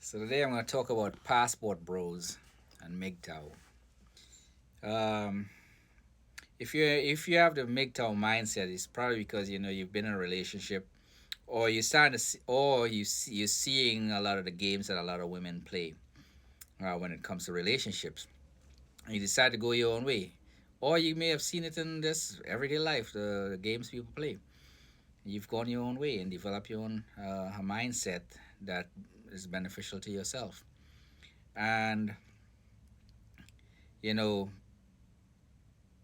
So today I'm going to talk about passport bros and MGTOW. Um, if you have the MGTOW mindset, it's probably because you've been in a relationship, or you starting to see, or you're seeing a lot of the games that a lot of women play when it comes to relationships. And you decide to go your own way, or you may have seen it in this everyday life, the games people play. You've gone your own way and developed your own mindset that is beneficial to yourself. And you know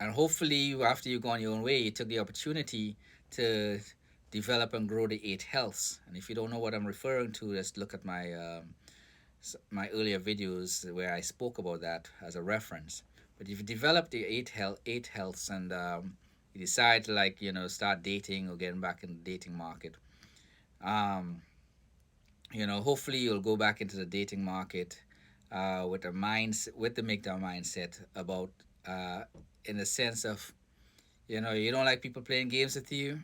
and hopefully after you've gone your own way, you took the opportunity to develop and grow the eight healths. And if you don't know what I'm referring to, just look at my earlier videos where I spoke about that as a reference. But if you develop the eight healths, and you decide to, start dating or getting back in the dating market, um, hopefully you'll go back into the dating market with the make down mindset about, in the sense of, you don't like people playing games with you.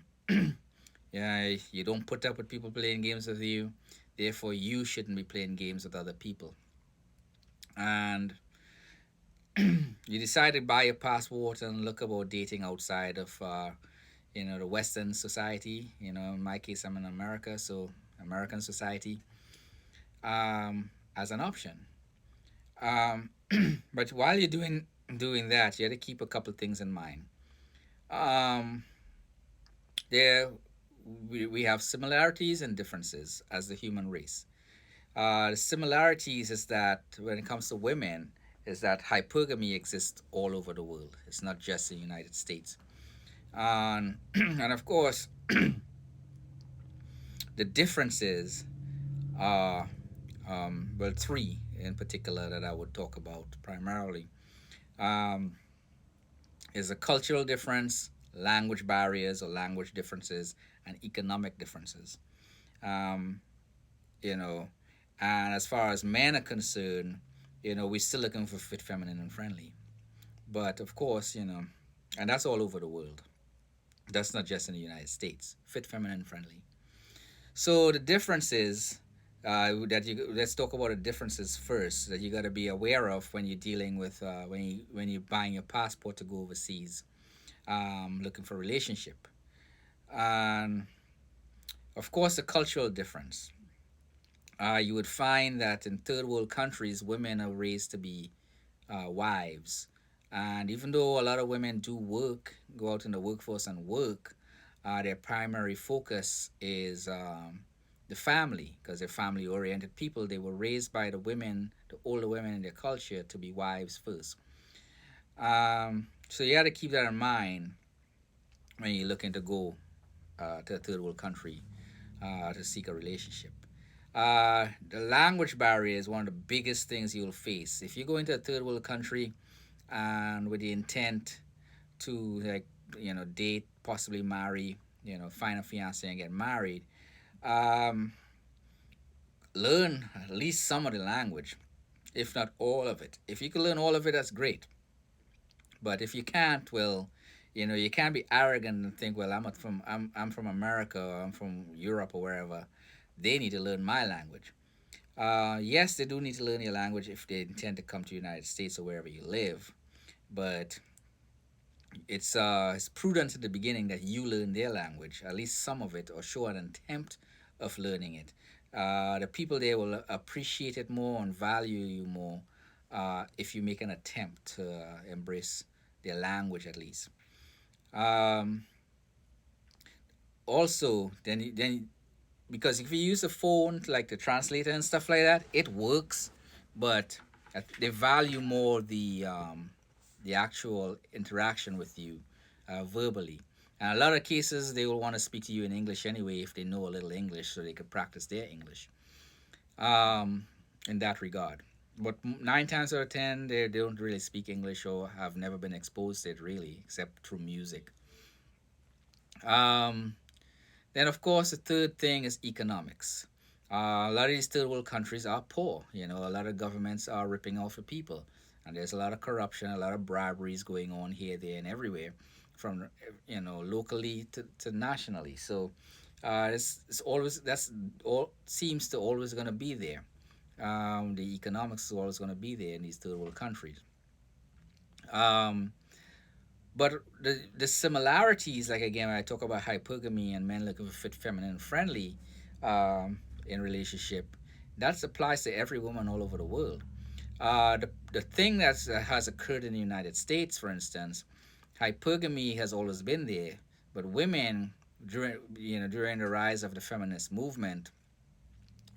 Yeah, you don't put up with people playing games with you. Therefore, you shouldn't be playing games with other people. And you decide to buy a passport and look about dating outside of, the Western society. In my case, I'm in America, so American society, as an option. Um, but while you're doing that, you have to keep a couple things in mind. Um, there, we have similarities and differences as the human race. The similarities is that when it comes to women, is that hypergamy exists all over the world. It's not just in the United States. And of course, the differences are, well, three in particular that I would talk about primarily. Um, is a cultural difference, language barriers or language differences, and economic differences. Um, you know, and as far as men are concerned, we're still looking for fit, feminine, and friendly. But of course, and that's all over the world. That's not just in the United States. Fit, feminine, friendly. So the differences, let's talk about the differences first that you got to be aware of when you're dealing with, when you're buying your passport to go overseas, looking for a relationship. And of course, the cultural difference. You would find that in third world countries, women are raised to be wives. And even though a lot of women do work, go out in the workforce and work, their primary focus is, the family, because they're family oriented people. They were raised by the older women in their culture, to be wives first. So you got to keep that in mind when you're looking to go to a third world country to seek a relationship. The language barrier is one of the biggest things you'll face if you go into a third world country and with the intent to, date, possibly marry, find a fiance and get married. Um, Learn at least some of the language, if not all of it. If you can learn all of it, that's great. But if you can't, well, you can't be arrogant and think, well, I'm from America, or I'm from Europe, or wherever. They need to learn my language. Yes, they do need to learn your language if they intend to come to the United States or wherever you live. But it's prudent at the beginning that you learn their language, at least some of it, or show an attempt of learning it. The people there will appreciate it more and value you more if you make an attempt to embrace their language at least. Um, Also, then because if you use a phone like the translator and stuff like that, it works, but they value more the actual interaction with you verbally. And a lot of cases, they will want to speak to you in English anyway if they know a little English, so they could practice their English. Um, in that regard. But 9 times out of 10, they don't really speak English or have never been exposed to it really, except through music. Um, Then, of course, the third thing is economics. A lot of these third world countries are poor. A lot of governments are ripping off the people, and there's a lot of corruption, a lot of briberies going on here, there, and everywhere, from locally to nationally. So, it's always that's all seems to always going to be there. The economics is always going to be there in these third world countries. Um, but the similarities, like again, when I talk about hypergamy and men looking for fit, feminine, and friendly in relationship, that applies to every woman all over the world. The thing that has occurred in the United States, for instance, hypergamy has always been there, but women during the rise of the feminist movement,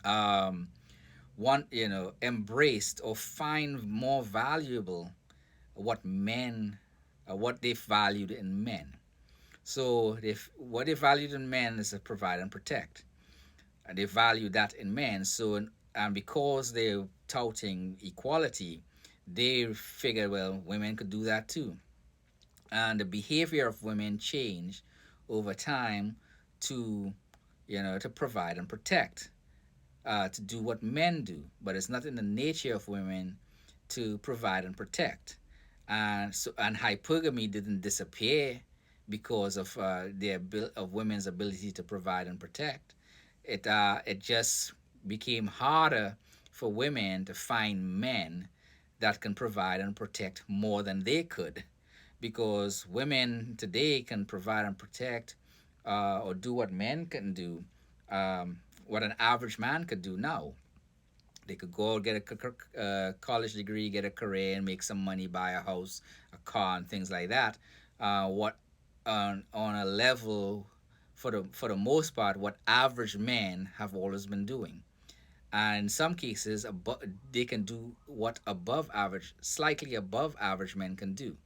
um, want embraced or find more valuable what men, what they valued in men. So what they valued in men is to provide and protect. And they value that in men. So and because they're touting equality, they figure, well, women could do that too. And the behavior of women changed over time to to provide and protect, to do what men do, but it's not in the nature of women to provide and protect. And hypergamy didn't disappear because of of women's ability to provide and protect. It just became harder for women to find men that can provide and protect more than they could, because women today can provide and protect, or do what men can do, what an average man could do now. They could go get a college degree, get a career, and make some money, buy a house, a car, and things like that. What on a level, for the most part, what average men have always been doing. And in some cases, they can do what above average, slightly above average men can do.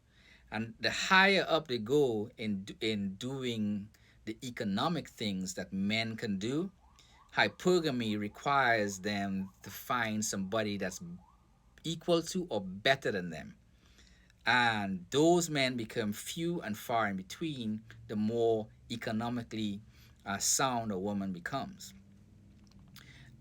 And the higher up they go in doing the economic things that men can do, hypergamy requires them to find somebody that's equal to or better than them. And those men become few and far in between the more economically sound a woman becomes.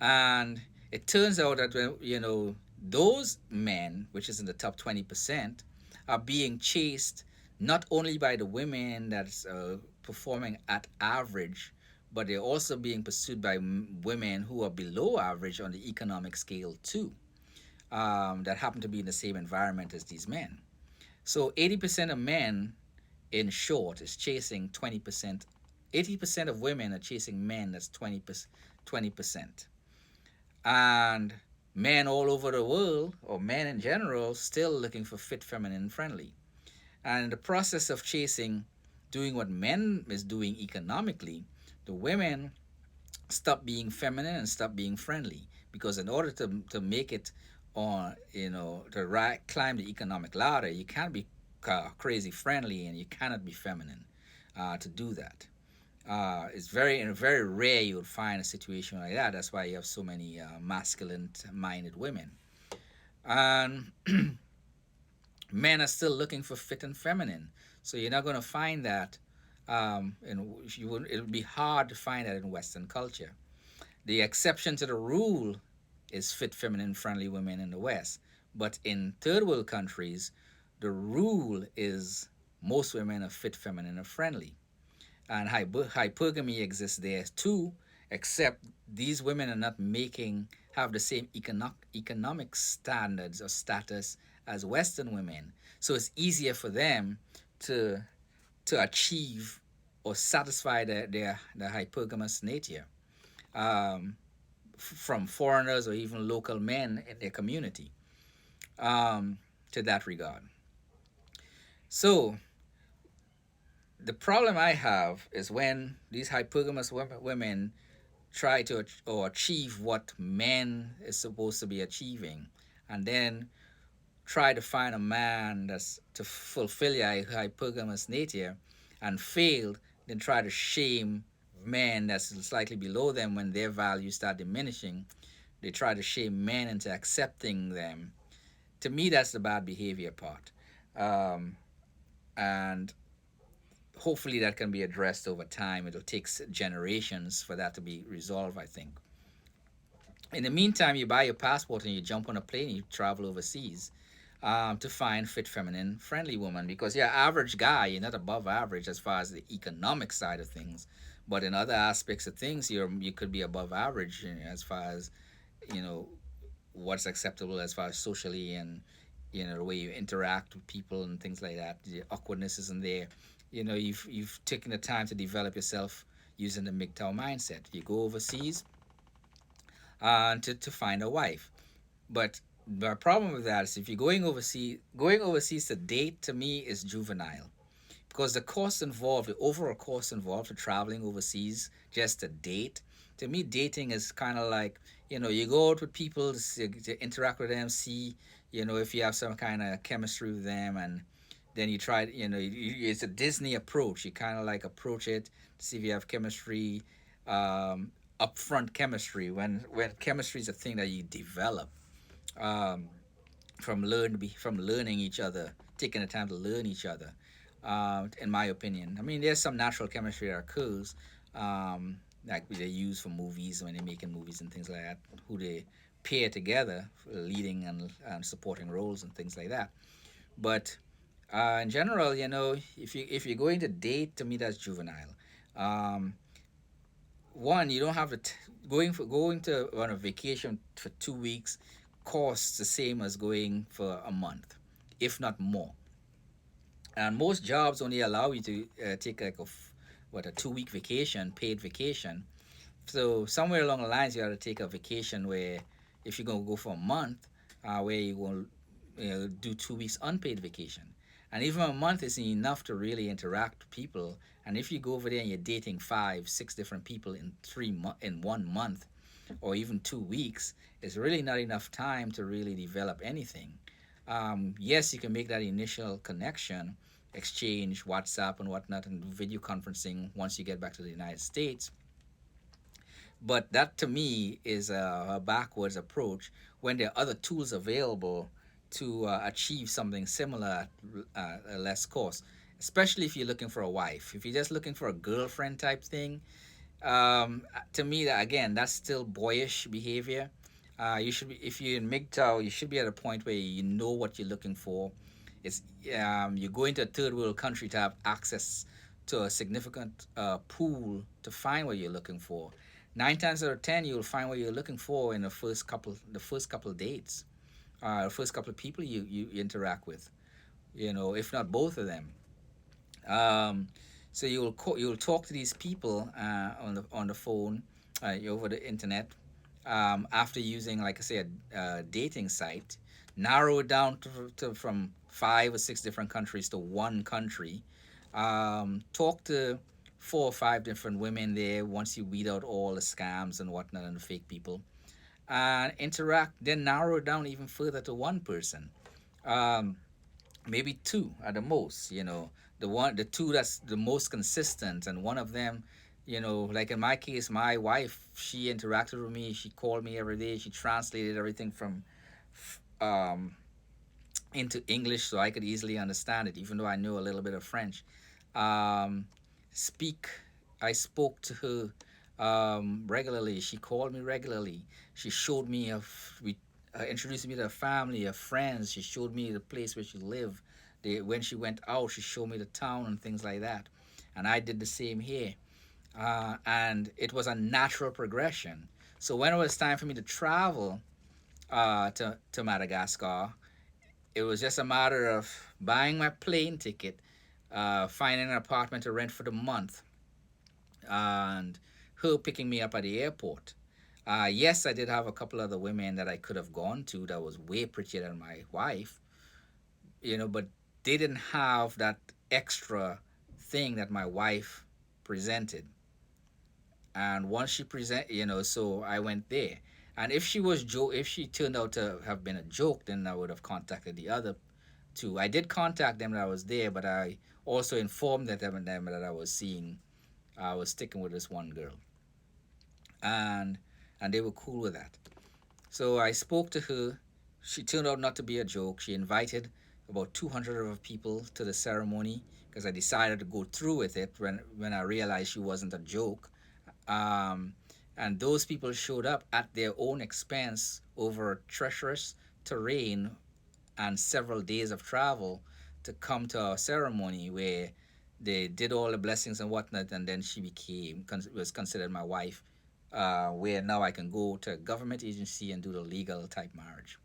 And it turns out that those men, which is in the top 20%, are being chased not only by the women that's performing at average, but they're also being pursued by women who are below average on the economic scale too, that happen to be in the same environment as these men. So 80% of men, in short, is chasing 20%. 80% of women are chasing men that's 20%. And men all over the world, or men in general, still looking for fit, feminine, friendly. And in the process of chasing, doing what men is doing economically, the women stop being feminine and stop being friendly, because in order to make it on, to climb the economic ladder, you can't be crazy friendly, and you cannot be feminine to do that. It's very rare you would find a situation like that. That's why you have so many masculine-minded women, and men are still looking for fit and feminine. So you're not going to find that. It would be hard to find that in Western culture. The exception to the rule is fit, feminine, friendly women in the West, but in third world countries, the rule is most women are fit, feminine, and friendly. And hypergamy exists there too, except these women are not making have the same economic standards or status as Western women, so it's easier for them to achieve or satisfy their hypergamous nature, um, from foreigners or even local men in their community, um, to that regard. So the problem I have is when these hypergamous women try to or achieve what men is supposed to be achieving, and then try to find a man that's to fulfill your hypergamous nature, and failed, then try to shame men that's slightly below them when their values start diminishing. They try to shame men into accepting them. To me, that's the bad behavior part. Um, and hopefully that can be addressed over time. It'll take generations for that to be resolved, I think. In the meantime, you buy your passport and you jump on a plane and you travel overseas, to find fit, feminine, friendly woman. Because you're average guy, you're not above average as far as the economic side of things, but in other aspects of things, you could be above average, as far as you know what's acceptable as far as socially, and the way you interact with people and things like that. The awkwardness isn't there. You've taken the time to develop yourself using the MGTOW mindset. You go overseas to find a wife. But the problem with that is, if you're going overseas to date, to me is juvenile, because the cost involved, the overall cost involved for traveling overseas just to date, to me, dating is kind of like, you go out with people to interact with them, see, if you have some kind of chemistry with them, and then you try, it's a Disney approach. You kind of like approach it to see if you have chemistry, upfront chemistry, when chemistry is a thing that you develop um, from learning each other, taking the time to learn each other. In my opinion, I mean, there's some natural chemistry that occurs, like they use for movies when they're making movies and things like that, who they pair together for leading and supporting roles and things like that. But in general, if you're going to date, to me that's juvenile. Um, One, you don't have going to on a vacation for 2 weeks costs the same as going for a month, if not more. And most jobs only allow you to take like a 2 week vacation, paid vacation. So somewhere along the lines, you got to take a vacation where, if you're gonna go for a month, where you will, do 2 weeks unpaid vacation. And even a month isn't enough to really interact with people. And if you go over there and you're dating five, six different people in 1 month, or even 2 weeks, it's really not enough time to really develop anything. Yes, you can make that initial connection, exchange WhatsApp and whatnot, and video conferencing once you get back to the United States. But that, to me, is a backwards approach when there are other tools available to achieve something similar at a less cost. Especially if you're looking for a wife. If you're just looking for a girlfriend type thing, to me, that again, that's still boyish behavior. You should be, if you're in MGTOW, you should be at a point where you know what you're looking for. It's You're going to a third world country to have access to a significant pool to find what you're looking for. 9 times out of 10, you'll find what you're looking for in the first couple dates, the first couple of people you interact with. If not both of them. Um, so you'll talk to these people on the phone, over the internet, after using, like I say, a dating site. Narrow it down from 5 or 6 different countries to one country. Talk to 4 or 5 different women there once you weed out all the scams and whatnot and the fake people, and interact. Then narrow it down even further to one person. Um, Maybe two at the most. The two that's the most consistent, and one of them, like in my case, my wife, she interacted with me, she called me every day, she translated everything from um, into English so I could easily understand it, even though I knew a little bit of French. um, Speak I spoke to her regularly. She called me regularly. She showed me we introduced me to her family, her friends. She showed me the place where she lived. When she went out, she showed me the town and things like that. And I did the same here. And it was a natural progression. So when it was time for me to travel to Madagascar, it was just a matter of buying my plane ticket, finding an apartment to rent for the month, and her picking me up at the airport. Yes, I did have a couple other women that I could have gone to that was way prettier than my wife, but they didn't have that extra thing that my wife presented. And once she so I went there. And if she turned out to have been a joke, then I would have contacted the other two. I did contact them that I was there, but I also informed them that I was sticking with this one girl, and they were cool with that. So I spoke to her. She turned out not to be a joke. She invited about 200 of her people to the ceremony, because I decided to go through with it when I realized she wasn't a joke. Um, and those people showed up at their own expense over treacherous terrain and several days of travel to come to a ceremony where they did all the blessings and whatnot, and then she was considered my wife where now I can go to a government agency and do the legal type marriage.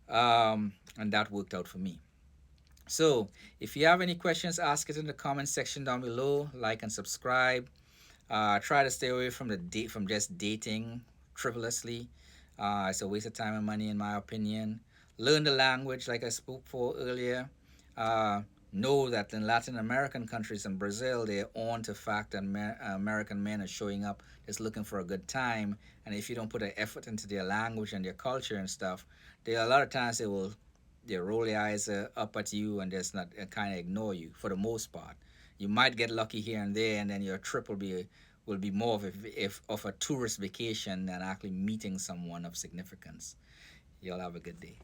And that worked out for me. So, if you have any questions, ask it in the comment section down below. Like and subscribe. Try to stay away from from just dating frivolously. It's a waste of time and money, in my opinion. Learn the language, like I spoke for earlier. Uh, know that in Latin American countries and Brazil, they're on to fact that American men are showing up just looking for a good time. And if you don't put an effort into their language and their culture and stuff, they a lot of times they roll their eyes up at you and just not kind of ignore you for the most part. You might get lucky here and there, and then your trip will be more of of a tourist vacation than actually meeting someone of significance. Y'all have a good day.